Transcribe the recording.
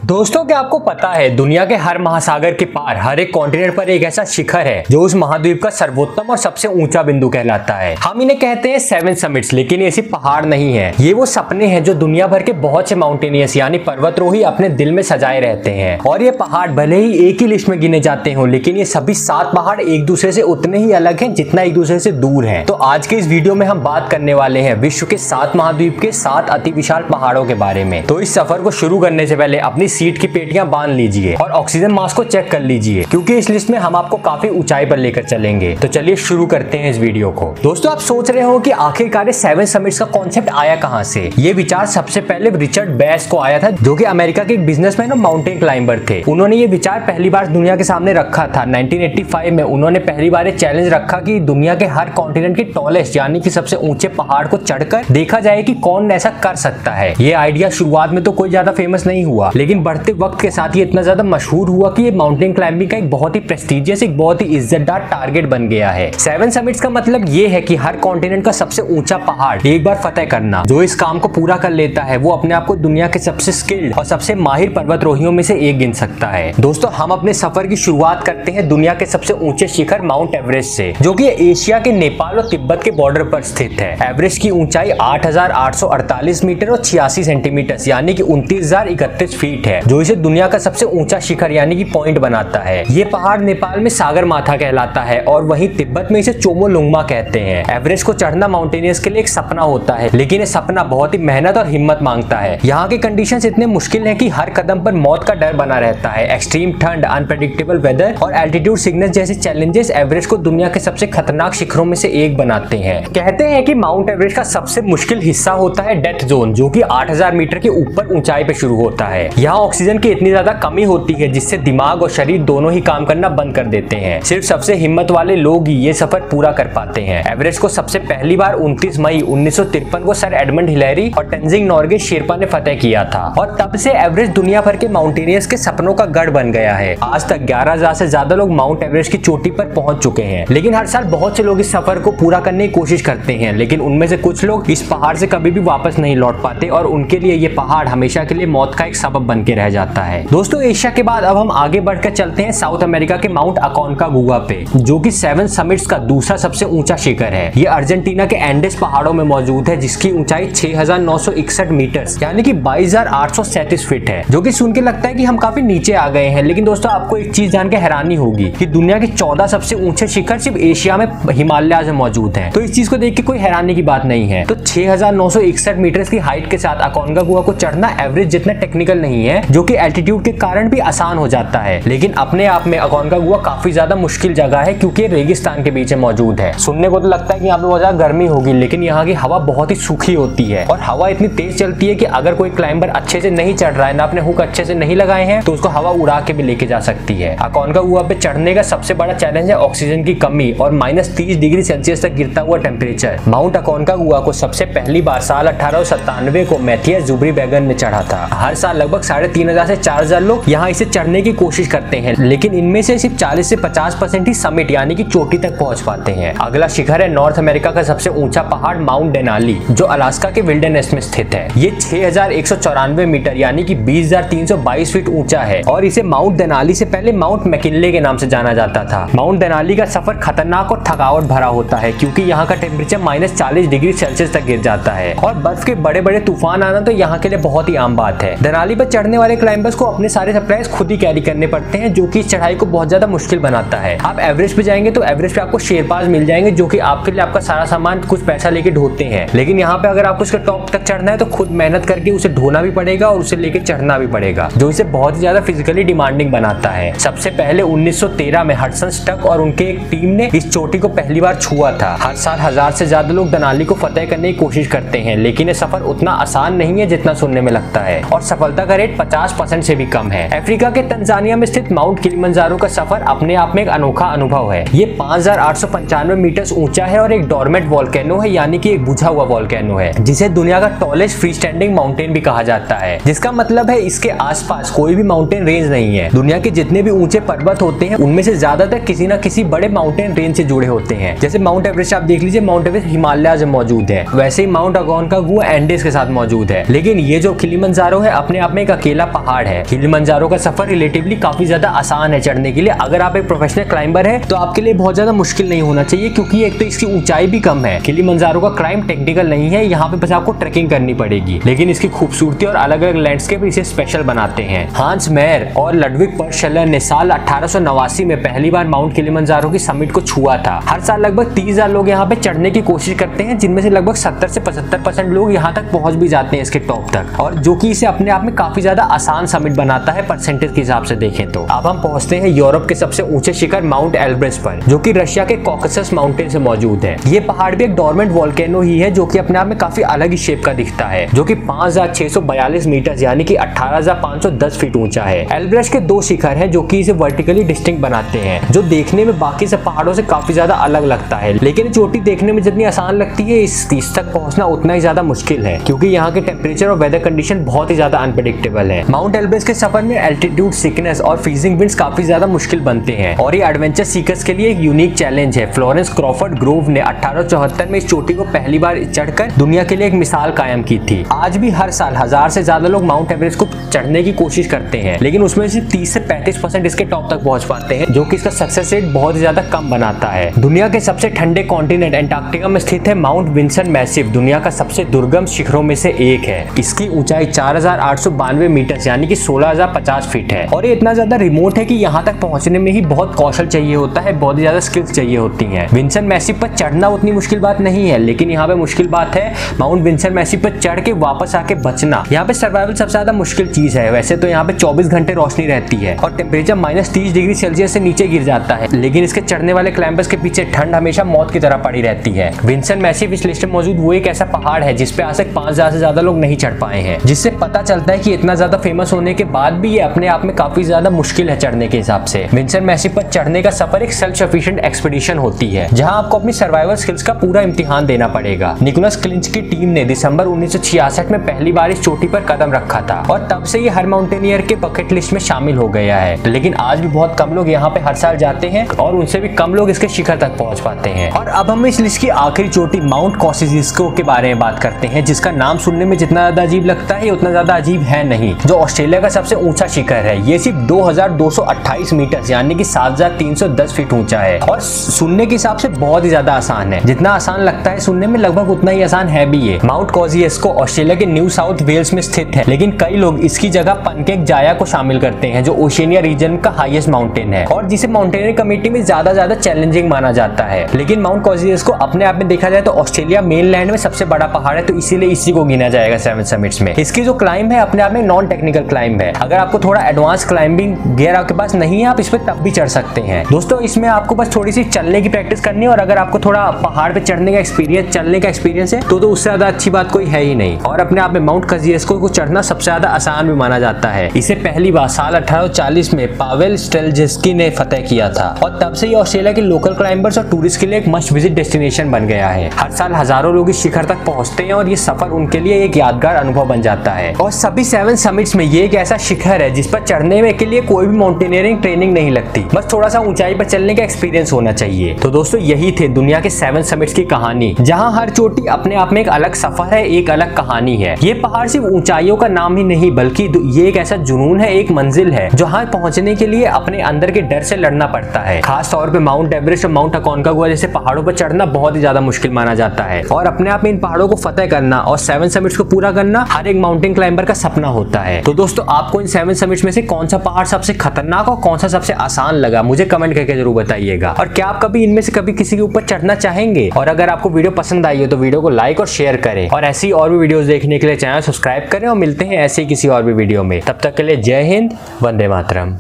दोस्तों, क्या आपको पता है दुनिया के हर महासागर के पार हर एक कॉन्टिनेंट पर एक ऐसा शिखर है जो उस महाद्वीप का सर्वोत्तम और सबसे ऊंचा बिंदु कहलाता है। हम इन्हें कहते हैं 7 समिट्स, लेकिन ये सिर्फ पहाड़ नहीं है, ये वो सपने हैं जो दुनिया भर के बहुत से माउंटेनियर्स यानी पर्वतरोही अपने दिल में सजाए रहते हैं। और ये पहाड़ भले ही एक ही लिस्ट में गिने जाते हो, लेकिन ये सभी 7 पहाड़ एक दूसरे से उतने ही अलग हैं जितना एक दूसरे से दूर है। तो आज के इस वीडियो में हम बात करने वाले हैं विश्व के 7 महाद्वीप के 7 अति विशाल पहाड़ों के बारे में। तो इस सफर को शुरू करने से पहले अपनी सीट की पेटियां बांध लीजिए और ऑक्सीजन मास्क को चेक कर लीजिए, क्योंकि इस लिस्ट में हम आपको काफी ऊंचाई पर लेकर चलेंगे। तो चलिए शुरू करते हैं इस वीडियो को। दोस्तों, आप सोच रहे हो कि आखिरकार 7 समिट्स का कॉन्सेप्ट आया कहां से। ये विचार सबसे पहले रिचर्ड बेस को आया था, जो कि अमेरिका के एक बिजनेसमैन और माउंटेन क्लाइंबर थे। उन्होंने ये विचार पहली बार दुनिया के सामने रखा था 1985 में। उन्होंने पहली बार चैलेंज रखा कि दुनिया के हर कॉन्टिनेंट के टॉलेस्ट यानी कि सबसे ऊंचे पहाड़ को चढ़कर देखा जाए कि कौन ऐसा कर सकता है। ये आइडिया शुरुआत में तो कोई ज्यादा फेमस नहीं हुआ, लेकिन बढ़ते वक्त के साथ ये इतना ज्यादा मशहूर हुआ कि ये माउंटेन क्लाइंबिंग का एक बहुत ही प्रेस्टिजियस, एक बहुत ही इज्जतदार टारगेट बन गया है। 7 समिट्स का मतलब ये है कि हर कॉन्टिनेंट का सबसे ऊंचा पहाड़ एक बार फतेह करना। जो इस काम को पूरा कर लेता है वो अपने आप को दुनिया के सबसे स्किल्ड और सबसे माहिर पर्वतरोहियों में से एक गिन सकता है। दोस्तों, हम अपने सफर की शुरुआत करते हैं दुनिया के सबसे ऊंचे शिखर माउंट एवरेस्ट से, जो कि एशिया के नेपाल और तिब्बत के बॉर्डर पर स्थित है। एवरेस्ट की ऊंचाई 8,848 मीटर और 86 सेंटीमीटर यानी कि 29,031 फीट है, जो इसे दुनिया का सबसे ऊंचा शिखर यानी कि पॉइंट बनाता है। ये पहाड़ नेपाल में सागर माथा कहलाता है और वहीं तिब्बत में इसे चोमोलुंगमा कहते हैं। एवरेस्ट को चढ़ना माउंटेनियर्स के लिए एक सपना होता है, लेकिन ये सपना बहुत ही मेहनत और हिम्मत मांगता है। यहाँ के कंडीशंस इतने मुश्किल है कि हर कदम पर मौत का डर बना रहता है। एक्सट्रीम ठंड, अनप्रेडिक्टेबल वेदर और एल्टीट्यूड सिकनेस जैसे चैलेंजेस एवरेस्ट को दुनिया के सबसे खतरनाक शिखरों में से एक बनाते हैं। कहते हैं कि माउंट एवरेस्ट का सबसे मुश्किल हिस्सा होता है डेथ जोन, जो कि 8,000 मीटर के ऊपर ऊंचाई पे शुरू होता है। यहाँ ऑक्सीजन की इतनी ज्यादा कमी होती है जिससे दिमाग और शरीर दोनों ही काम करना बंद कर देते हैं। सिर्फ सबसे हिम्मत वाले लोग ही ये सफर पूरा कर पाते हैं। एवरेस्ट को सबसे पहली बार 29 मई 1953 को सर एडमंड हिलेरी और टेंजिंग नोर्गे शेरपा ने फतेह किया था, और तब से एवरेस्ट दुनिया भर के माउंटेनियर्स के सपनों का गढ़ बन गया है। आज तक 11,000 से ज्यादा लोग माउंट एवरेस्ट की चोटी पर पहुंच चुके हैं। लेकिन हर साल बहुत से लोग इस सफर को पूरा करने की कोशिश करते हैं, लेकिन उनमें से कुछ लोग इस पहाड़ से कभी भी वापस नहीं लौट पाते और उनके लिए ये पहाड़ हमेशा के लिए मौत का एक सबब बन के रह जाता है। दोस्तों, एशिया के बाद अब हम आगे बढ़कर चलते हैं साउथ अमेरिका के माउंट अकोनकागुआ पे, जो कि 7 समिट्स का दूसरा सबसे ऊंचा शिखर है। ये अर्जेंटीना के एंडेस पहाड़ों में मौजूद है, जिसकी ऊंचाई 6,961 मीटर यानी कि 22,837 फीट है, जो कि सुन के लगता है कि हम काफी नीचे आ गए हैं। लेकिन दोस्तों, आपको एक चीज जान के हैरानी होगी कि दुनिया के 14 सबसे ऊंचे शिखर सिर्फ एशिया में हिमालय में मौजूद है। तो इस चीज को देख के कोई हैरानी की बात नहीं है। तो 6,961 मीटर की हाइट के साथ अकोनकागुआ को चढ़ना एवरेस्ट जितना टेक्निकल नहीं है, जो कि एल्टीट्यूड के कारण भी आसान हो जाता है। लेकिन अपने आप में अकोनकागुआ काफी ज्यादा मुश्किल जगह है, क्योंकि रेगिस्तान के बीच में मौजूद है। सुनने को तो लगता है कि यहाँ पे बहुत ज्यादा गर्मी होगी, लेकिन यहाँ की हवा बहुत ही सूखी होती है और हवा इतनी तेज चलती है कि अगर कोई क्लाइंबर अच्छे से नहीं चढ़ रहा है, ना अपने हुक अच्छे से नहीं लगाए हैं, तो उसको हवा उड़ा के भी लेके जा सकती है। अकोनकागुआ पे चढ़ने का सबसे बड़ा चैलेंज है ऑक्सीजन की कमी और -30 डिग्री सेल्सियस तक गिरता हुआ टेम्परेचर। माउंट अकोनकागुआ को सबसे पहली बार साल 1897 को मैथियस जुब्रीबेगन ने चढ़ा था। हर साल लगभग 3,500 से 4,000 लोग यहाँ इसे चढ़ने की कोशिश करते हैं, लेकिन इनमें से सिर्फ 40 से 50% ही समिट यानी कि चोटी तक पहुंच पाते हैं। अगला शिखर है नॉर्थ अमेरिका का सबसे ऊंचा पहाड़ माउंट डेनाली, जो अलास्का के विल्डरनेस में स्थित है। ये 6,194 मीटर यानी कि 20,322 फीट ऊंचा है और इसे माउंट डेनाली से पहले माउंट मैकिनले के नाम से जाना जाता था। माउंट डेनाली का सफर खतरनाक और थकावट भरा होता है, क्योंकि यहाँ का टेम्परेचर -40 डिग्री सेल्सियस तक गिर जाता है और बर्फ के बड़े बड़े तूफान आना तो यहाँ के लिए बहुत ही आम बात है। डेनाली पर चढ़ने वाले क्लाइंबर्स को अपने सारे सप्लाईज खुद ही कैरी करने पड़ते हैं, जो कि इस चढ़ाई को बहुत ज्यादा मुश्किल बनाता है। आप एवरेस्ट पे जाएंगे तो एवरेस्ट पे आपको शेरपास मिल जाएंगे, जो कि आपके लिए आपका सारा सामान कुछ पैसा लेके ढोते हैं। लेकिन यहाँ पे अगर आपको इसके टॉप तक चढ़ना है तो खुद मेहनत करके उसे ढोना भी पड़ेगा और उसे लेके चढ़ना भी पड़ेगा, जो इसे बहुत ही ज्यादा फिजिकली डिमांडिंग बनाता है। सबसे पहले 1913 में हडसन स्टक और उनके एक टीम ने इस चोटी को पहली बार छुआ था। हर साल 1000 से ज्यादा लोग डेनाली को फतेह करने की कोशिश करते हैं, लेकिन ये सफर उतना आसान नहीं है जितना सुनने में लगता है और सफलता का रेट 50% से भी कम है। अफ्रीका के तंजानिया में स्थित माउंट किलिमंजारो का सफर अपने आप में एक अनोखा अनुभव है। ये 5,895 मीटर ऊंचा है और एक डोरमेट वोल्केनो है, यानी कि एक बुझा हुआ वोल्केनो है, जिसे दुनिया का टॉलेस्ट फ्री स्टैंडिंग माउंटेन भी कहा जाता है, जिसका मतलब है इसके आसपास कोई भी माउंटेन रेंज नहीं है। दुनिया के जितने भी ऊंचे पर्वत होते हैं उनमें से ज्यादातर किसी न किसी बड़े माउंटेन रेंज से जुड़े होते हैं। जैसे माउंट एवरेस्ट आप देख लीजिए, माउंट एवरेस्ट हिमालय में मौजूद है, वैसे ही माउंट अकोनकागुआ एंडेस के साथ मौजूद है। लेकिन ये जो किलिमंजारो है अपने आप में एक अकेला अकेला पहाड़ है। किलिमंजारो का सफर रिलेटिवली काफी ज्यादा आसान है चढ़ने के लिए। अगर आप एक प्रोफेशनल क्लाइंबर है तो आपके लिए बहुत ज्यादा मुश्किल नहीं होना चाहिए, क्योंकि एक तो इसकी ऊंचाई भी कम है। किलिमंजारो का क्लाइंब टेक्निकल नहीं है, यहाँ पे बस आपको ट्रेकिंग करनी पड़ेगी, लेकिन इसकी खूबसूरती और अलग अलग लैंडस्केप इसे स्पेशल बनाते हैं। हांस मेयर और लडविग पर्शलर ने साल 1889 में पहली बार माउंट किलिमंजारो की समिट को छुआ था। हर साल लगभग 30,000 लोग यहाँ पे चढ़ने की कोशिश करते हैं, जिनमें से लगभग 70 से 75% लोग यहाँ तक पहुंच भी जाते हैं इसके टॉप तक, और जो कि इसे अपने आप में काफी ज्यादा आसान समिट बनाता है परसेंटेज के हिसाब से देखें तो। अब हम पहुंचते हैं यूरोप के सबसे ऊंचे शिखर माउंट एल्ब्रेस पर, जो कि रशिया के कॉकसस माउंटेन से मौजूद है। ये पहाड़ भी एक डोरमेंट वोल्केनो ही है, जो कि अपने आप में काफी अलग ही शेप का दिखता है, जो कि 5,642 मीटर यानी कि 18,510 फीट ऊंचा है। एल्ब्रेस के 2 शिखर हैं जो कि इसे वर्टिकली डिस्टिंक्ट बनाते हैं, जो देखने में बाकी सब पहाड़ों से काफी ज्यादा अलग लगता है। लेकिन चोटी देखने में जितनी आसान लगती है, इस तक पहुंचना उतना ही ज्यादा मुश्किल है, क्योंकि यहाँ के टेम्परेचर और वेदर कंडीशन बहुत ही ज्यादा अनप्रेडिक्टेबल है। माउंट एल्ब्रेस के सफर में एल्टीट्यूड सिकनेस और फ्रीजिंग विंड्स काफी ज्यादा मुश्किल बनते हैं, और ये एडवेंचर सीकर्स के लिए एक यूनिक चैलेंज है। फ्लोरेंस क्रॉफर्ड ग्रोव ने 1874 में इस चोटी को पहली बार चढ़कर दुनिया के लिए एक मिसाल कायम की थी। आज भी हर साल 1000 से ज्यादा लोग माउंट एवरेस्ट को चढ़ने की कोशिश करते हैं, लेकिन उसमें से 30 से 35% इसके टॉप तक पहुंच पाते हैं, जो कि इसका सक्सेस रेट बहुत ही ज्यादा कम बनाता है। दुनिया के सबसे ठंडे कॉन्टिनेंट एंटार्क्टिका में स्थित है माउंट विंसन मैसिव, दुनिया का सबसे दुर्गम शिखरों में से एक है। इसकी ऊंचाई 4,892 मीटर यानी कि 16,050 फीट है, और ये इतना ज्यादा रिमोट है कि यहाँ तक पहुंचने में ही बहुत कौशल चाहिए होता है, बहुत ही ज्यादा स्किल्स चाहिए होती हैं। विंसन मैसिव पर चढ़ना उतनी मुश्किल बात नहीं है, लेकिन यहाँ पे मुश्किल बात है माउंट विंसन मैसिव पर चढ़ के वापस आके बचना। यहाँ पे सर्वाइवल सबसे ज्यादा मुश्किल चीज है। वैसे तो यहाँ पे 24 घंटे रोशनी रहती है और टेम्परेचर -30 डिग्री सेल्सियस से नीचे गिर जाता है, लेकिन इसके चढ़ने वाले क्लाइंबर्स के पीछे ठंड हमेशा मौत की तरह पड़ी रहती है। विंसन मैसिव इस लिस्ट में मौजूद वो एक ऐसा पहाड़ है जिसपे आज तक 5,000 से ज्यादा लोग नहीं चढ़ पाए हैं, जिससे पता चलता है कि इतना ज्यादा फेमस होने के बाद भी ये अपने आप में काफी ज्यादा मुश्किल है चढ़ने के हिसाब से। विंसन मैसिव पर चढ़ने का सफर एक सेल्फ सफिशिएंट एक्सपीडिशन होती है, जहां आपको अपनी सर्वाइवल स्किल्स का पूरा इम्तिहान देना पड़ेगा। निकोलस क्लिंच की टीम ने दिसंबर 1966 में पहली बार इस चोटी पर कदम रखा था, और तब से ये हर माउंटेनियर के बकेट लिस्ट में शामिल हो गया है। लेकिन आज भी बहुत कम लोग यहाँ पे हर साल जाते हैं, और उनसे भी कम लोग इसके शिखर तक पहुंच पाते हैं। और अब हम इस लिस्ट की आखिरी चोटी माउंट कॉसिसिस्को के बारे में बात करते हैं, जिसका नाम सुनने में जितना ज्यादा अजीब लगता है उतना ज्यादा अजीब है नहीं। जो ऑस्ट्रेलिया का सबसे ऊंचा शिखर है, ये सिर्फ 2,228 मीटर यानी कि 7,310 फीट ऊंचा है, और सुनने के हिसाब से बहुत ही ज्यादा आसान है। जितना आसान लगता है सुनने में, लगभग उतना ही आसान है भी ये। माउंट कॉसिसिस्को ऑस्ट्रेलिया के न्यू साउथ वेल्स में स्थित है, लेकिन कई लोग इसकी जगह पनकेक जाया को शामिल करते हैं, जो ओशिनिया रीजन का हाईएस्ट माउंटेन है और जिसे माउंटेनियरिंग कमेटी में ज्यादा चैलेंजिंग माना जाता है। लेकिन माउंट कॉसिसिस्को अपने आप में देखा जाए तो ऑस्ट्रेलिया मेनलैंड में सबसे बड़ा पहाड़ है, तो इसीलिए इसी को गिना जाएगा 7 समिट्स में। इसकी जो क्लाइंब है अपने आप में नॉन टेक्निकल क्लाइंब है। अगर आपको थोड़ा एडवांस क्लाइंबिंग गियर आपके पास नहीं है, आप इस पे तब भी चढ़ सकते हैं। दोस्तों, इसमें आपको बस थोड़ी सी चलने की प्रैक्टिस करनी है, और अगर आपको थोड़ा पहाड़ पे चढ़ने का एक्सपीरियंस, चलने का एक्सपीरियंस है तो उससे ज्यादा अच्छी बात कोई है ही नहीं। और अपने आप में माउंट कॉसिसिस्को को चढ़ना सबसे ज्यादा आसान भी माना जाता है। इसे पहली बार साल 1840 में पावेल स्टेल्जेस्की ने फतेह किया था, और तब से ये ऑस्ट्रेलिया के लोकल क्लाइंबर्स और टूरिस्ट के लिए एक मस्ट विजिट डेस्टिनेशन बन गया है। हर साल हजारों लोग इस शिखर तक पहुंचते हैं, और ये सफर उनके लिए एक यादगार अनुभव बन जाता है। और सभी 7 समिट्स में ये एक ऐसा शिखर है जिस पर चढ़ने में के लिए कोई भी माउंटेनियरिंग ट्रेनिंग नहीं लगती, बस थोड़ा सा ऊंचाई पर चलने का एक्सपीरियंस होना चाहिए। तो दोस्तों, यही थे दुनिया के 7 समिट्स की कहानी, जहां हर चोटी अपने आप में एक अलग सफर है, एक अलग कहानी है। ये पहाड़ सिर्फ ऊंचाइयों का नाम ही नहीं, बल्कि ये एक ऐसा जुनून है, एक मंजिल है, जहां पहुंचने के लिए अपने अंदर के डर से लड़ना पड़ता है। खास तौर पे माउंट एवरेस्ट और माउंट अकोंकागुआ जैसे पहाड़ों पर चढ़ना बहुत ही ज्यादा मुश्किल माना जाता है, और अपने आप में इन पहाड़ों को फतेह करना और 7 समिट्स को पूरा करना हर एक माउंटेन क्लाइंबर का सपना होता है। तो दोस्तों, आपको इन 7 समिट्स में से कौन सा पहाड़ सबसे खतरनाक और कौन सा सबसे आसान लगा, मुझे कमेंट करके जरूर बताइएगा। और क्या आप कभी इनमें से कभी किसी के ऊपर चढ़ना चाहेंगे? और अगर आपको वीडियो पसंद आई हो तो वीडियो को लाइक और शेयर करें, और ऐसी और भी वीडियोस देखने के लिए चैनल सब्सक्राइब करें, और मिलते हैं ऐसे ही किसी और भी वीडियो में। तब तक के लिए जय हिंद, वंदे मातरम।